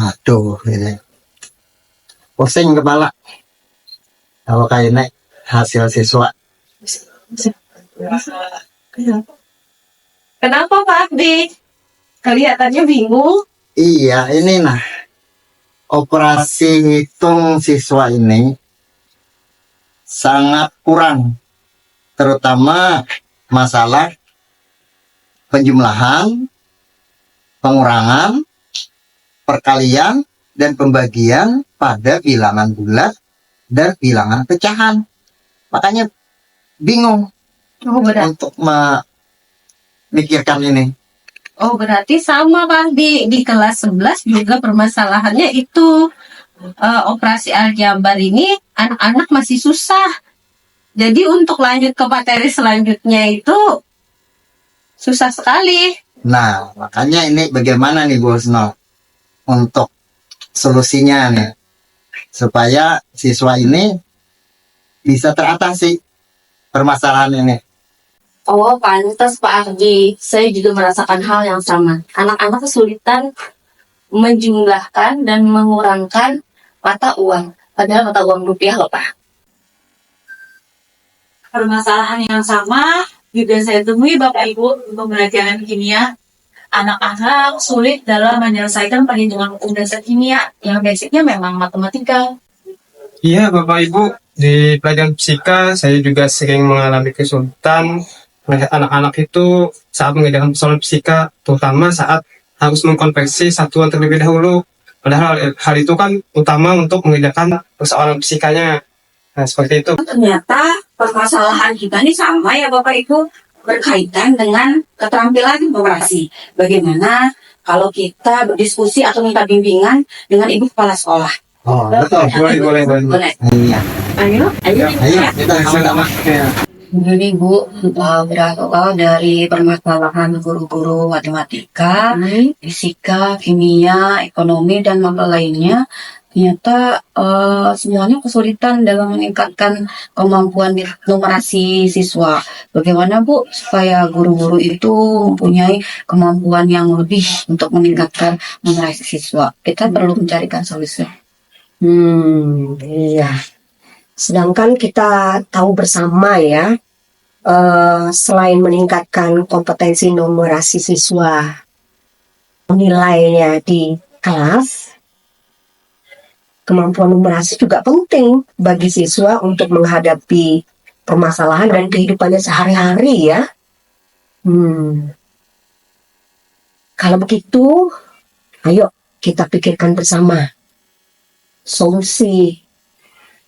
Aduh, ini pusing kepala kalau kayak naik hasil siswa. Kenapa Pak Abdi? Kelihatannya bingung. Iya, ini nah operasi hitung siswa ini sangat kurang, terutama masalah penjumlahan, pengurangan, perkalian, dan pembagian pada bilangan bulat dan bilangan pecahan. Makanya bingung untuk memikirkan ini. Oh, berarti sama Pak di kelas 11 juga permasalahannya itu operasi aljabar ini anak-anak masih susah. Jadi untuk lanjut ke materi selanjutnya itu susah sekali. Nah, makanya ini bagaimana nih Bu Husno untuk solusinya nih supaya siswa ini bisa teratasi permasalahan ini. Oh, pantas Pak Ardi. Saya juga merasakan hal yang sama. Anak-anak kesulitan menjumlahkan dan mengurangkan mata uang. Padahal mata uang rupiah loh, Pak. Permasalahan yang sama juga saya temui Bapak Ibu pembelajaran kimia. Anak-anak sulit dalam menyelesaikan perhitungan umum dasar kimia yang basicnya memang matematika. Iya Bapak Ibu, di pelajaran fisika saya juga sering mengalami kesulitan melihat anak-anak itu saat mengerjakan persoalan fisika, terutama saat harus mengkonversi satuan terlebih dahulu. Padahal hal itu kan utama untuk mengerjakan persoalan fisikanya. Nah, seperti itu. Ternyata permasalahan kita ini sama ya Bapak Ibu, berkaitan dengan keterampilan numerasi. Bagaimana kalau kita berdiskusi atau minta bimbingan dengan Ibu Kepala Sekolah? Oh, betul. Boleh. Iya. Ayo, Kita sama-sama. Jadi Bu, berawal dari permasalahan guru-guru matematika, fisika, kimia, ekonomi, dan mata lainnya, ternyata semuanya kesulitan dalam meningkatkan kemampuan numerasi siswa. Bagaimana Bu supaya guru-guru itu mempunyai kemampuan yang lebih untuk meningkatkan numerasi siswa? Kita perlu mencarikan solusi. Iya. Sedangkan kita tahu bersama ya, selain meningkatkan kompetensi numerasi siswa, nilainya di kelas, kemampuan numerasi juga penting bagi siswa untuk menghadapi permasalahan dan kehidupannya sehari-hari ya. Kalau begitu, ayo kita pikirkan bersama solusi.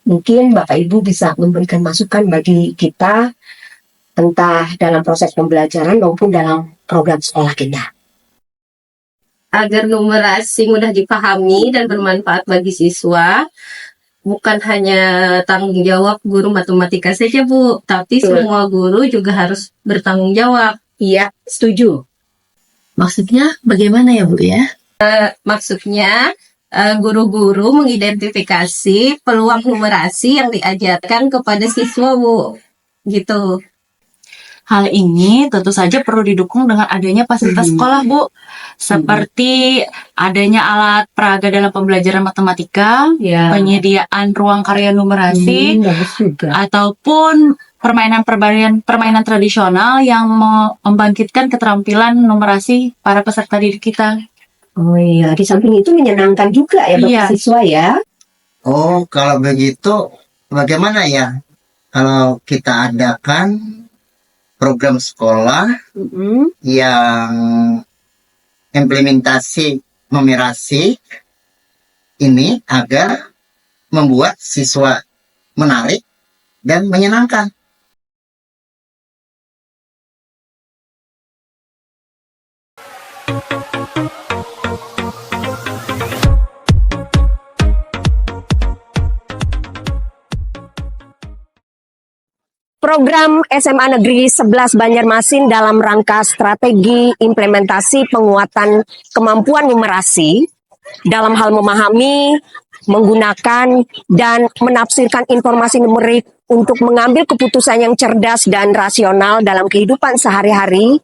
Mungkin Bapak Ibu bisa memberikan masukan bagi kita, entah dalam proses pembelajaran maupun dalam program sekolah kita. Agar numerasi mudah dipahami dan bermanfaat bagi siswa, bukan hanya tanggung jawab guru matematika saja Bu, tapi semua guru juga harus bertanggung jawab. Iya, setuju. Maksudnya bagaimana ya Bu ya? Maksudnya guru-guru mengidentifikasi peluang numerasi yang diajarkan kepada siswa Bu, gitu. Hal ini tentu saja perlu didukung dengan adanya fasilitas sekolah, Bu. Seperti adanya alat peraga dalam pembelajaran matematika, penyediaan ruang karya numerasi, ataupun permainan tradisional yang membangkitkan keterampilan numerasi para peserta didik kita. Oh iya, di samping itu menyenangkan juga ya bagi siswa ya. Oh, kalau begitu bagaimana ya kalau kita adakan program sekolah yang implementasi numerasi ini agar membuat siswa menarik dan menyenangkan. Program SMA Negeri 11 Banjarmasin dalam rangka strategi implementasi penguatan kemampuan numerasi dalam hal memahami, menggunakan, dan menafsirkan informasi numerik untuk mengambil keputusan yang cerdas dan rasional dalam kehidupan sehari-hari,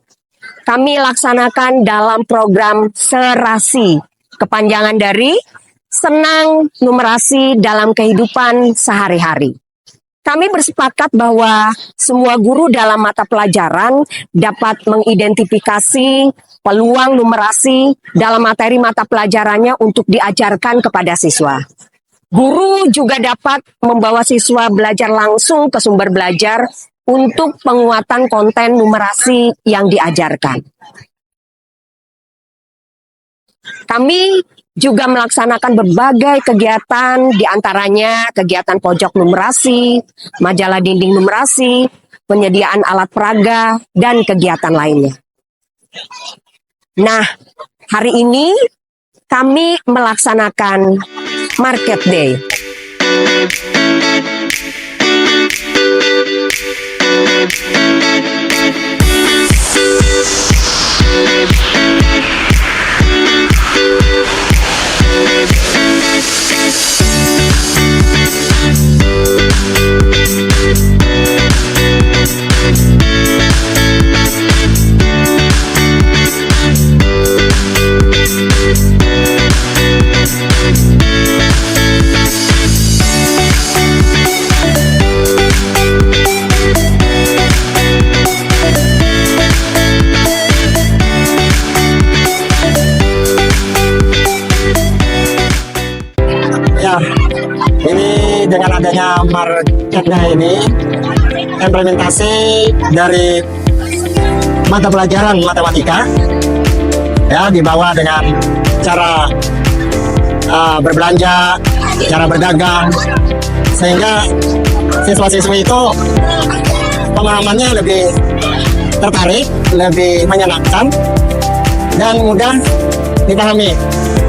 kami laksanakan dalam program Serasi kepanjangan dari senang numerasi dalam kehidupan sehari-hari. Kami bersepakat bahwa semua guru dalam mata pelajaran dapat mengidentifikasi peluang numerasi dalam materi mata pelajarannya untuk diajarkan kepada siswa. Guru juga dapat membawa siswa belajar langsung ke sumber belajar untuk penguatan konten numerasi yang diajarkan. Kami juga melaksanakan berbagai kegiatan, diantaranya kegiatan pojok numerasi, majalah dinding numerasi, penyediaan alat peraga, dan kegiatan lainnya. Nah, hari ini kami melaksanakan Market Day. Ya, ini dengan adanya marketnya ini, implementasi dari mata pelajaran matematika, ya, dibawa dengan cara berbelanja, cara berdagang, sehingga siswa-siswi itu pemahamannya lebih tertarik, lebih menyenangkan, dan mudah dipahami.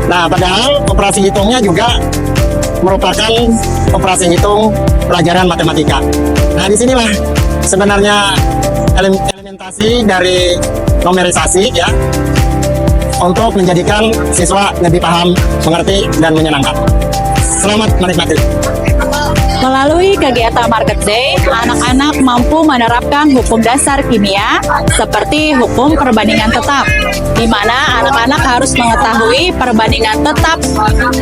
Nah, padahal operasi hitungnya juga merupakan operasi hitung pelajaran matematika. Nah, disinilah sebenarnya elementasi dari numerisasi, ya, untuk menjadikan siswa lebih paham, mengerti, dan menyenangkan. Selamat menikmati. Melalui kegiatan Market Day, anak-anak mampu menerapkan hukum dasar kimia seperti hukum perbandingan tetap, di mana anak-anak harus mengetahui perbandingan tetap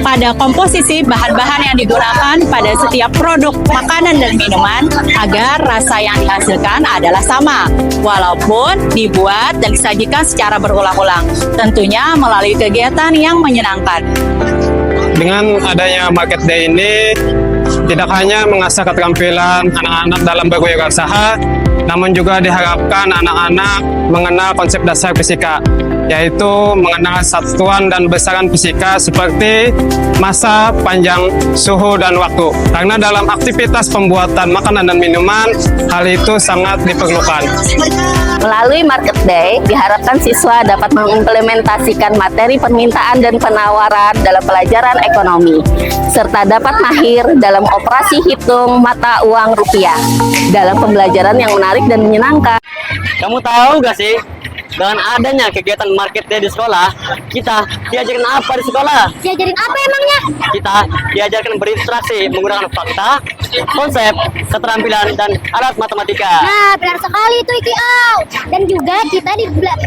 pada komposisi bahan-bahan yang digunakan pada setiap produk makanan dan minuman agar rasa yang dihasilkan adalah sama, walaupun dibuat dan disajikan secara berulang-ulang, tentunya melalui kegiatan yang menyenangkan. Dengan adanya Market Day ini, tidak hanya mengasah keterampilan anak-anak dalam berwirausaha, namun juga diharapkan anak-anak mengenal konsep dasar fisika, yaitu mengenal satuan dan besaran fisika seperti massa, panjang, suhu, dan waktu. Karena dalam aktivitas pembuatan makanan dan minuman, hal itu sangat diperlukan. Melalui Market Day, diharapkan siswa dapat mengimplementasikan materi permintaan dan penawaran dalam pelajaran ekonomi, serta dapat mahir dalam operasi hitung mata uang rupiah dalam pembelajaran yang menarik dan menyenangkan. Kamu tahu gak sih, dengan adanya kegiatan Market Day di sekolah, kita diajarkan apa di sekolah? Diajarin apa emangnya? Kita diajarkan berinteraksi menggunakan fakta, konsep, keterampilan, dan alat matematika. Nah, benar sekali itu Iki Au. Dan juga kita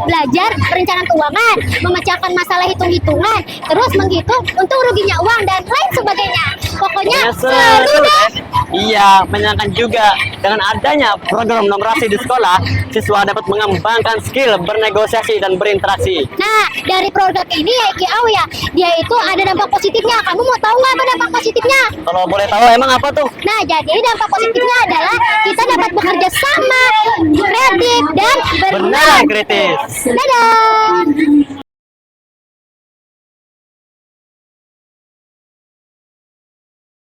belajar perencanaan keuangan, memecahkan masalah hitung-hitungan, terus menghitung untung ruginya uang dan lain sebagainya. Pokoknya seru deh. Iya, menyenangkan juga. Dengan adanya program numerasi di sekolah, siswa dapat mengembangkan skill bernegosiasi dan berinteraksi. Nah, dari program ini ya Iki Au ya, dia itu ada dampak positifnya. Kamu mau tahu nggak apa dampak positifnya? Kalau boleh tahu, emang apa tuh? Nah, jadi dampak positifnya adalah kita dapat bekerja sama, kreatif, dan Benar, kritis. Dadah!